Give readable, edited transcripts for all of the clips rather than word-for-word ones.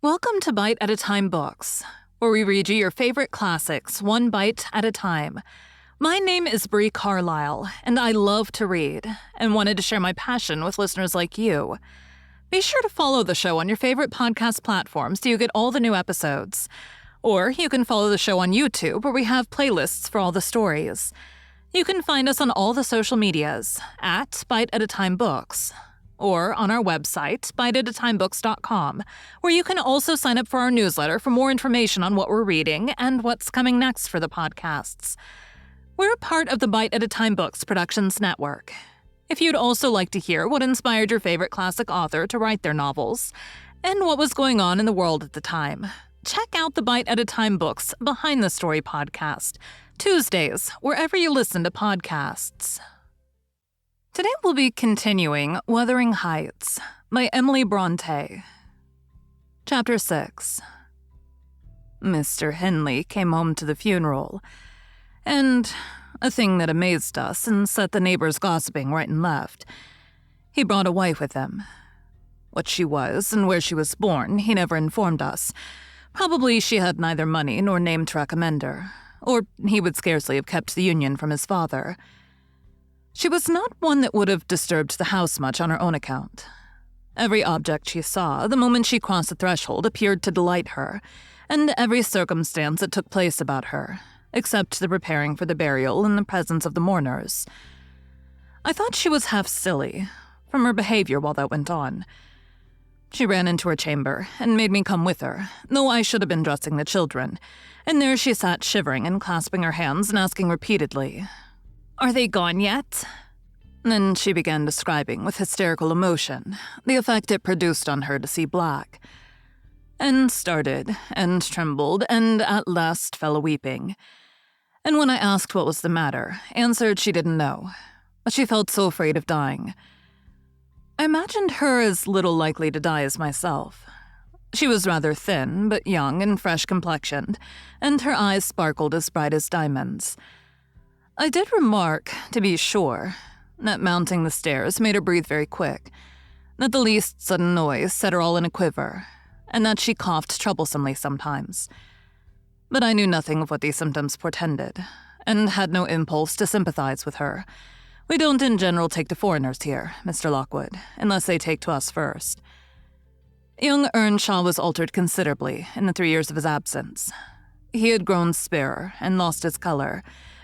Welcome to Bite at a Time Books, where we read you your favorite classics one bite at a time. My name is Bree Carlile, and I love to read, and wanted to share my passion with listeners like you. Be sure to follow the show on your favorite podcast platforms so you get all the new episodes. Or you can follow the show on YouTube, where we have playlists for all the stories. You can find us on all the social medias at Bite at a Time Books, or on our website, biteatatimebooks.com, where you can also sign up for our newsletter for more information on what we're reading and what's coming next for the podcasts. We're a part of the Bite at a Time Books Productions Network. If you'd also like to hear what inspired your favorite classic author to write their novels, and what was going on in the world at the time, check out the Bite at a Time Books Behind the Story podcast, Tuesdays, wherever you listen to podcasts. Today we'll be continuing Wuthering by Emily Brontë. Chapter 6. Mr. Henley came home to the funeral, and a thing that amazed us and set the neighbors gossiping right and left. He brought a wife with him. What she was and where she was born, he never informed us. Probably she had neither money nor name to recommend her, or he would scarcely have kept the union from his father. She was not one that would have disturbed the house much on her own account. Every object she saw, the moment she crossed the threshold, appeared to delight her, and every circumstance that took place about her, except the preparing for the burial in the presence of the mourners. I thought she was half silly, from her behavior while that went on. She ran into her chamber and made me come with her, though I should have been dressing the children, and there she sat shivering and clasping her hands and asking repeatedly, "Are they gone yet?" Then she began describing with hysterical emotion the effect it produced on her to see black, and started and trembled and at last fell a-weeping. And when I asked what was the matter, answered she didn't know, but she felt so afraid of dying. I imagined her as little likely to die as myself. She was rather thin, but young and fresh-complexioned, and her eyes sparkled as bright as diamonds. I did remark, to be sure, that mounting the stairs made her breathe very quick, that the least sudden noise set her all in a quiver, and that she coughed troublesomely sometimes. But I knew nothing of what these symptoms portended, and had no impulse to sympathize with her. We don't in general take to foreigners here, Mr. Lockwood, unless they take to us first. Young Earnshaw was altered considerably in the 3 years of his absence. He had grown sparer and lost his color,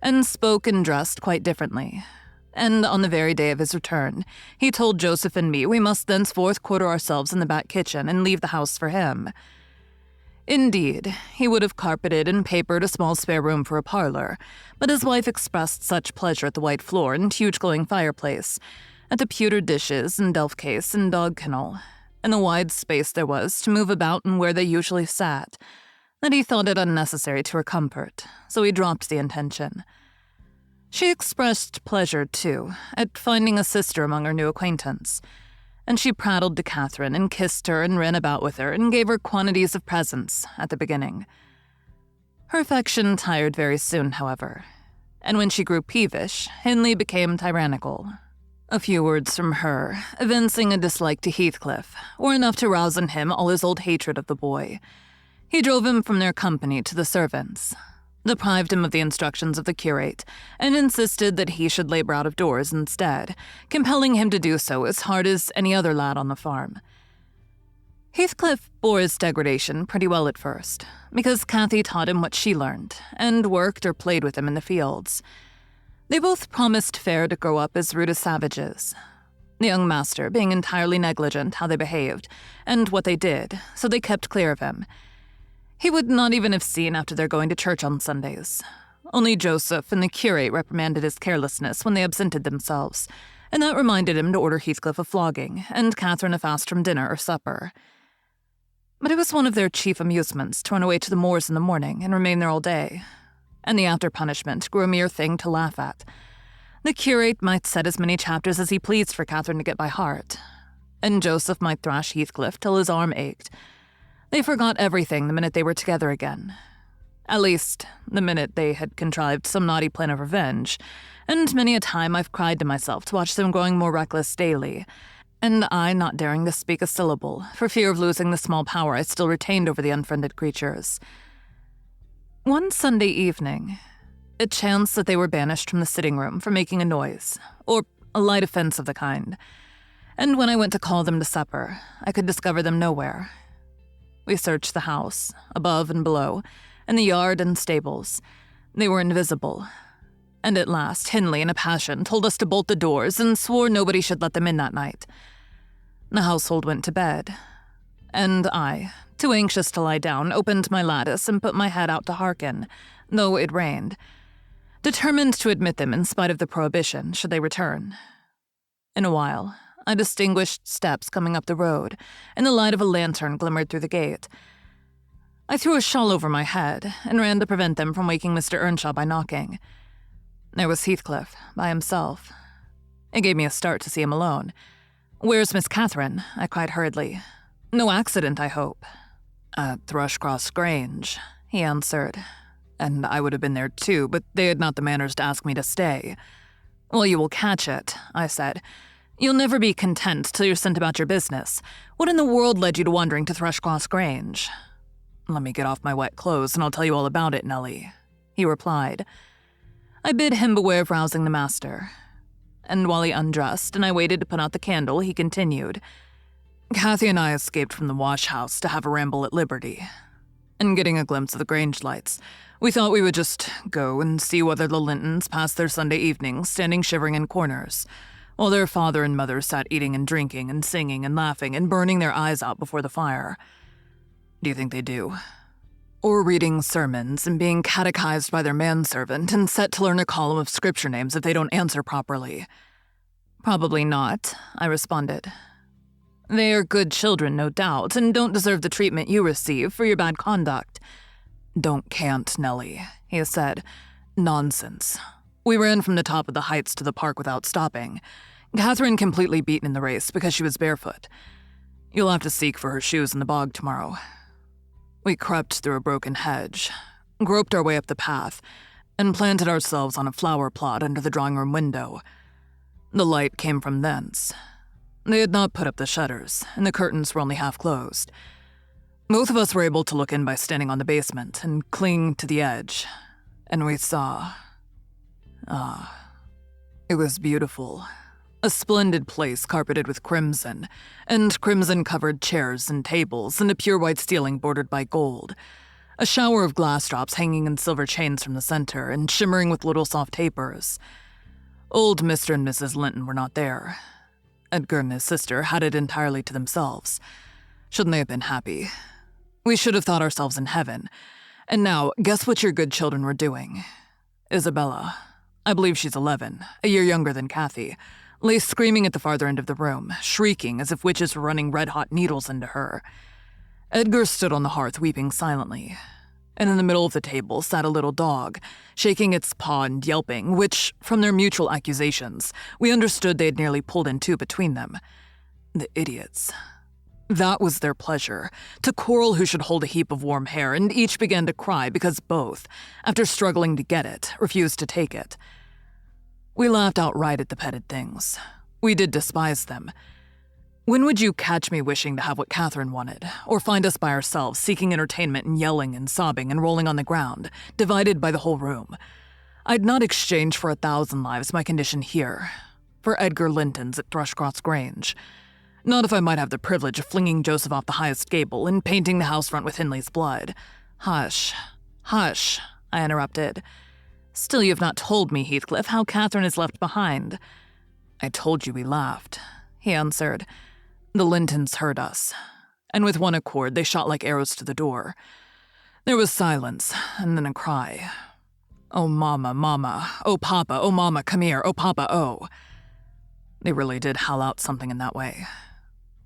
and spoke and dressed quite differently. And on the very day of his return, he told Joseph and me we must thenceforth quarter ourselves in the back kitchen and leave the house for him. Indeed, he would have carpeted and papered a small spare room for a parlor, but his wife expressed such pleasure at the white floor and huge glowing fireplace, at the pewter dishes and delf case and dog kennel, and the wide space there was to move about and where they usually sat, that he thought it unnecessary to her comfort, so he dropped the intention. She expressed pleasure, too, at finding a sister among her new acquaintance, and she prattled to Catherine and kissed her and ran about with her and gave her quantities of presents at the beginning. Her affection tired very soon, however, and when she grew peevish, Henley became tyrannical. A few words from her, evincing a dislike to Heathcliff, were enough to rouse in him all his old hatred of the boy. He drove him from their company to the servants, deprived him of the instructions of the curate, and insisted that he should labor out of doors instead, compelling him to do so as hard as any other lad on the farm. Heathcliff bore his degradation pretty well at first, because Cathy taught him what she learned, and worked or played with him in the fields. They both promised fair to grow up as rude as savages, the young master being entirely negligent how they behaved, and what they did, so they kept clear of him. He would not even have seen after their going to church on Sundays. Only Joseph and the curate reprimanded his carelessness when they absented themselves, and that reminded him to order Heathcliff a flogging, and Catherine a fast from dinner or supper. But it was one of their chief amusements to run away to the moors in the morning and remain there all day, and the after punishment grew a mere thing to laugh at. The curate might set as many chapters as he pleased for Catherine to get by heart, and Joseph might thrash Heathcliff till his arm ached. They forgot everything the minute they were together again. At least, the minute they had contrived some naughty plan of revenge, and many a time I've cried to myself to watch them growing more reckless daily, and I not daring to speak a syllable for fear of losing the small power I still retained over the unfriended creatures. One Sunday evening, it chanced that they were banished from the sitting room for making a noise, or a light offense of the kind, and when I went to call them to supper, I could discover them nowhere. We searched the house, above and below, and the yard and stables. They were invisible. And at last, Hindley, in a passion, told us to bolt the doors and swore nobody should let them in that night. The household went to bed, and I, too anxious to lie down, opened my lattice and put my head out to hearken, though it rained, determined to admit them in spite of the prohibition, should they return. In a while, I distinguished steps coming up the road, and the light of a lantern glimmered through the gate. I threw a shawl over my head and ran to prevent them from waking Mr. Earnshaw by knocking. There was Heathcliff, by himself. It gave me a start to see him alone. "Where's Miss Catherine?" I cried hurriedly. "No accident, I hope." "At Thrushcross Grange," he answered. "And I would have been there too, but they had not the manners to ask me to stay." "Well, you will catch it," I said. "You'll never be content till you're sent about your business. What in the world led you to wandering to Thrushcross Grange?" "Let me get off my wet clothes and I'll tell you all about it, Nellie," he replied. I bid him beware of rousing the master, and while he undressed and I waited to put out the candle, he continued. "Cathy and I escaped from the wash-house to have a ramble at Liberty, and getting a glimpse of the Grange lights, we thought we would just go and see whether the Lintons passed their Sunday evenings standing shivering in corners, while their father and mother sat eating and drinking and singing and laughing and burning their eyes out before the fire. Do you think they do? Or reading sermons and being catechized by their manservant and set to learn a column of scripture names if they don't answer properly?" "Probably not," I responded. "They are good children, no doubt, and don't deserve the treatment you receive for your bad conduct." "Don't cant, Nellie," he said. "Nonsense. We ran from the top of the heights to the park without stopping. Catherine completely beaten in the race because she was barefoot. You'll have to seek for her shoes in the bog tomorrow. We crept through a broken hedge, groped our way up the path, and planted ourselves on a flower plot under the drawing-room window. The light came from thence. They had not put up the shutters, and the curtains were only half closed. Both of us were able to look in by standing on the basement and cling to the edge, and we saw... it was beautiful. A splendid place carpeted with crimson, and crimson-covered chairs and tables, and a pure white ceiling bordered by gold. A shower of glass drops hanging in silver chains from the center and shimmering with little soft tapers. Old Mr. and Mrs. Linton were not there. Edgar and his sister had it entirely to themselves. Shouldn't they have been happy? We should have thought ourselves in heaven. And now, guess what your good children were doing? Isabella, I believe she's 11, a year younger than Cathy, lay screaming at the farther end of the room, shrieking as if witches were running red-hot needles into her. Edgar stood on the hearth weeping silently, and in the middle of the table sat a little dog, shaking its paw and yelping, which, from their mutual accusations, we understood they had nearly pulled in two between them. The idiots. That was their pleasure, to quarrel who should hold a heap of warm hair, and each began to cry because both, after struggling to get it, refused to take it. We laughed outright at the petted things. We did despise them. When would you catch me wishing to have what Catherine wanted, or find us by ourselves, seeking entertainment and yelling and sobbing and rolling on the ground, divided by the whole room? I'd not exchange for 1,000 lives my condition here, for Edgar Linton's at Thrushcross Grange. Not if I might have the privilege of flinging Joseph off the highest gable and painting the house front with Hindley's blood. Hush, hush, I interrupted. Still you have not told me, Heathcliff, how Catherine is left behind. I told you we laughed, he answered. The Lintons heard us, and with one accord they shot like arrows to the door. There was silence, and then a cry. Oh, Mama, Mama, oh, Papa, oh, Mama, come here, oh, Papa, oh. They really did howl out something in that way.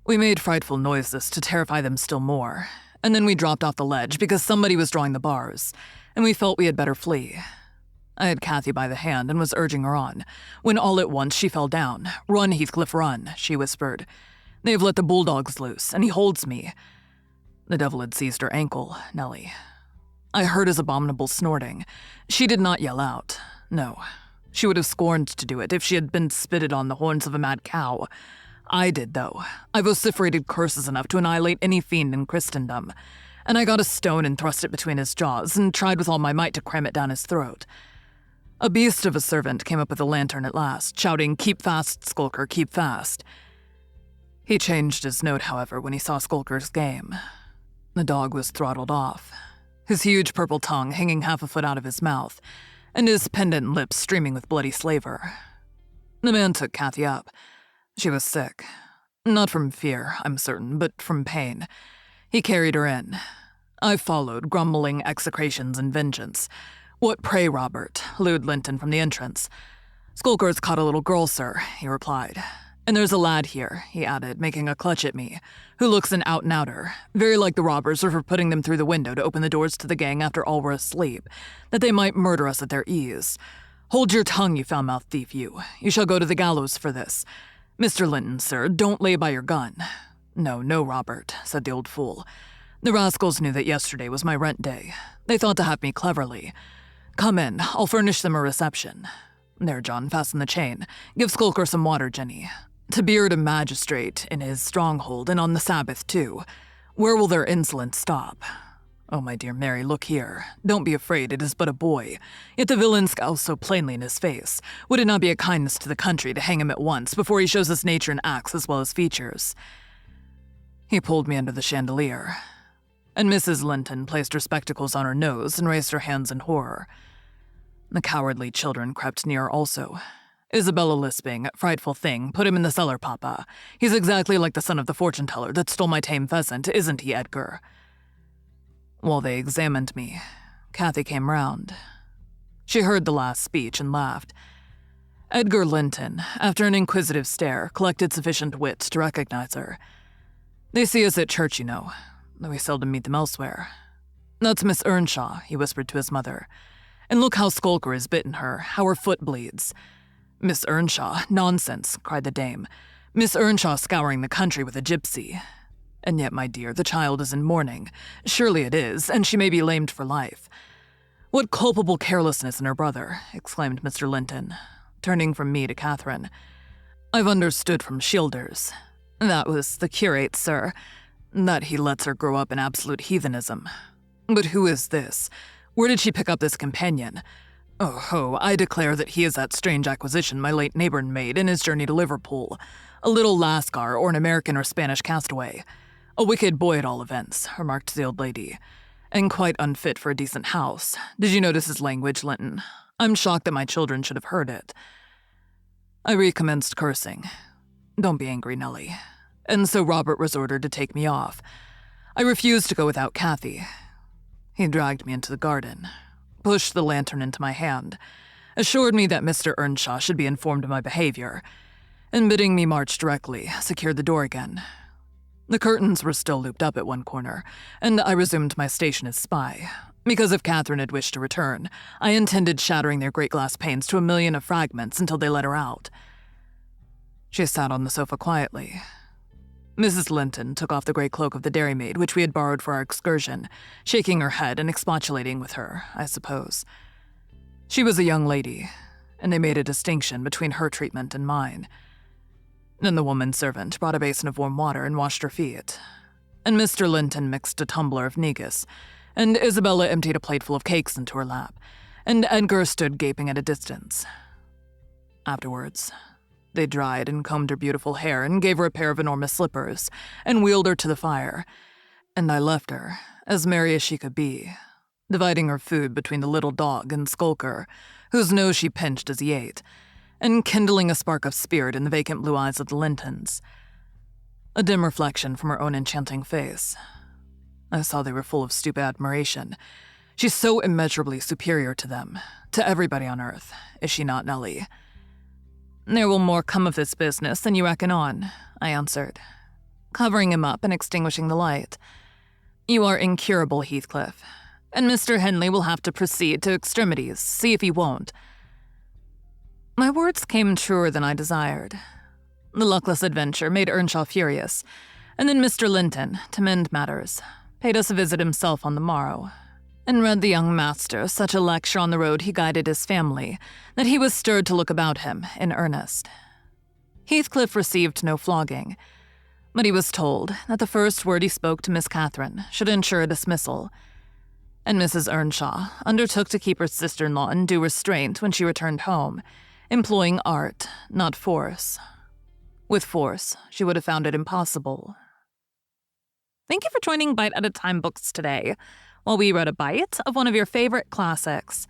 We made frightful noises to terrify them still more, and then we dropped off the ledge because somebody was drawing the bars, and we felt we had better flee. I had Cathy by the hand and was urging her on, when all at once she fell down. Run, Heathcliff, run, she whispered. They have let the bulldogs loose, and he holds me. The devil had seized her ankle, Nellie. I heard his abominable snorting. She did not yell out. No. She would have scorned to do it if she had been spitted on the horns of a mad cow. I did, though. I vociferated curses enough to annihilate any fiend in Christendom, and I got a stone and thrust it between his jaws and tried with all my might to cram it down his throat. A beast of a servant came up with a lantern at last, shouting, "Keep fast, Skulker, keep fast." He changed his note, however, when he saw Skulker's game. The dog was throttled off, his huge purple tongue hanging half a foot out of his mouth, and his pendant lips streaming with bloody slaver. The man took Kathy up. She was sick. Not from fear, I'm certain, but from pain. He carried her in. I followed, grumbling execrations and vengeance. "What pray, Robert?" lewd Linton from the entrance. "Skulker's caught a little girl, sir," he replied. "And there's a lad here," he added, making a clutch at me, "who looks an out-and-outer, very like the robbers were for putting them through the window to open the doors to the gang after all were asleep, that they might murder us at their ease. Hold your tongue, you foul-mouthed thief, you. You shall go to the gallows for this. Mr. Linton, sir, don't lay by your gun." "No, no, Robert," said the old fool. "The rascals knew that yesterday was my rent day. They thought to have me cleverly. Come in, I'll furnish them a reception. There, John, fasten the chain. Give Skulker some water, Jenny. To beard a magistrate in his stronghold, and on the Sabbath, too. Where will their insolence stop? Oh, my dear Mary, look here. Don't be afraid, it is but a boy. Yet the villain scowls so plainly in his face. Would it not be a kindness to the country to hang him at once, before he shows us nature in acts as well as features?" He pulled me under the chandelier, and Mrs. Linton placed her spectacles on her nose and raised her hands in horror. The cowardly children crept near also. Isabella lisping, "Frightful thing, put him in the cellar, Papa. He's exactly like the son of the fortune-teller that stole my tame pheasant, isn't he, Edgar?" While they examined me, Kathy came round. She heard the last speech and laughed. Edgar Linton, after an inquisitive stare, collected sufficient wits to recognize her. "They see us at church, you know, though we seldom meet them elsewhere. That's Miss Earnshaw," he whispered to his mother. "And look how Skulker has bitten her, how her foot bleeds." "Miss Earnshaw? Nonsense," cried the dame. "Miss Earnshaw scouring the country with a gypsy. And yet, my dear, the child is in mourning. Surely it is, and she may be lamed for life." "What culpable carelessness in her brother," exclaimed Mr. Linton, turning from me to Catherine. "I've understood from Shielders. That was the curate, sir, that he lets her grow up in absolute heathenism. But who is this? Where did she pick up this companion? Oh ho, I declare that he is that strange acquisition my late neighbor made in his journey to Liverpool. A little Lascar or an American or Spanish castaway. A wicked boy at all events," remarked the old lady, "and quite unfit for a decent house. Did you notice his language, Linton? I'm shocked that my children should have heard it." I recommenced cursing. "Don't be angry, Nellie." And so Robert was ordered to take me off. I refused to go without Kathy. He dragged me into the garden, pushed the lantern into my hand, assured me that Mr. Earnshaw should be informed of my behavior, and bidding me march directly, secured the door again. The curtains were still looped up at one corner, and I resumed my station as spy, because if Catherine had wished to return, I intended shattering their great glass panes to a million of fragments until they let her out. She sat on the sofa quietly. Mrs. Linton took off the gray cloak of the dairymaid which we had borrowed for our excursion, shaking her head and expostulating with her, I suppose. She was a young lady, and they made a distinction between her treatment and mine. Then the woman servant brought a basin of warm water and washed her feet, and Mr. Linton mixed a tumbler of negus, and Isabella emptied a plateful of cakes into her lap, and Edgar stood gaping at a distance. Afterwards, they dried and combed her beautiful hair and gave her a pair of enormous slippers and wheeled her to the fire, and I left her, as merry as she could be, dividing her food between the little dog and Skulker, whose nose she pinched as he ate, and kindling a spark of spirit in the vacant blue eyes of the Lintons. A dim reflection from her own enchanting face. I saw they were full of stupid admiration. She's so immeasurably superior to them, to everybody on earth, is she not, Nellie? "There will more come of this business than you reckon on," I answered, covering him up and extinguishing the light. "You are incurable, Heathcliff, and Mr. Henley will have to proceed to extremities, see if he won't." My words came truer than I desired. The luckless adventure made Earnshaw furious, and then Mr. Linton, to mend matters, paid us a visit himself on the morrow, and read the young master such a lecture on the road he guided his family that he was stirred to look about him in earnest. Heathcliff received no flogging, but he was told that the first word he spoke to Miss Catherine should ensure a dismissal, and Mrs. Earnshaw undertook to keep her sister-in-law in due restraint when she returned home, employing art, not force. With force, she would have found it impossible. Thank you for joining Bite at a Time Books today, while we read a bite of one of your favorite classics.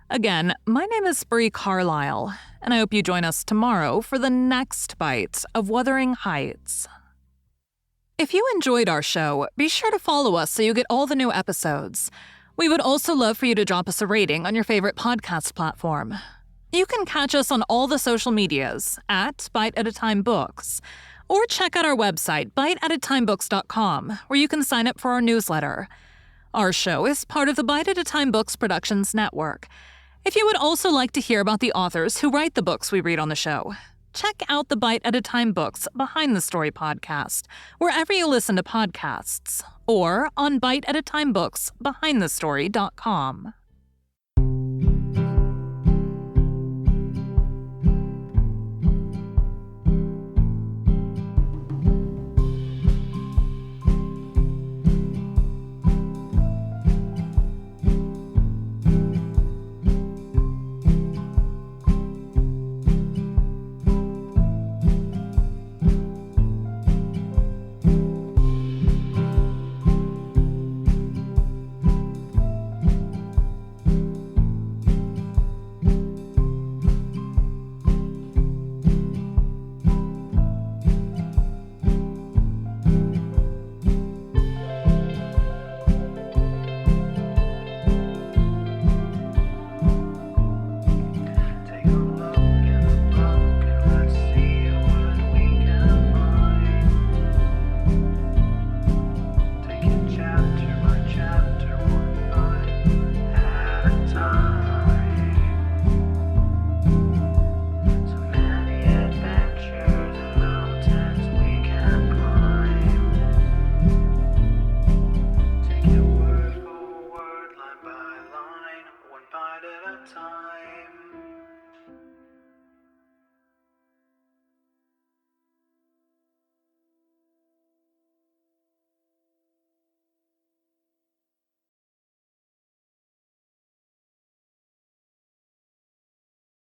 Again, my name is Bree Carlile, and I hope you join us tomorrow for the next bite of Wuthering Heights. If you enjoyed our show, be sure to follow us so you get all the new episodes. We would also love for you to drop us a rating on your favorite podcast platform. You can catch us on all the social medias at Bite at a Time Books, or check out our website, biteatatimebooks.com, where you can sign up for our newsletter. Our show is part of the Bite at a Time Books Productions Network. If you would also like to hear about the authors who write the books we read on the show, check out the Bite at a Time Books Behind the Story podcast, wherever you listen to podcasts, or on biteatatimebooksbehindthestory.com.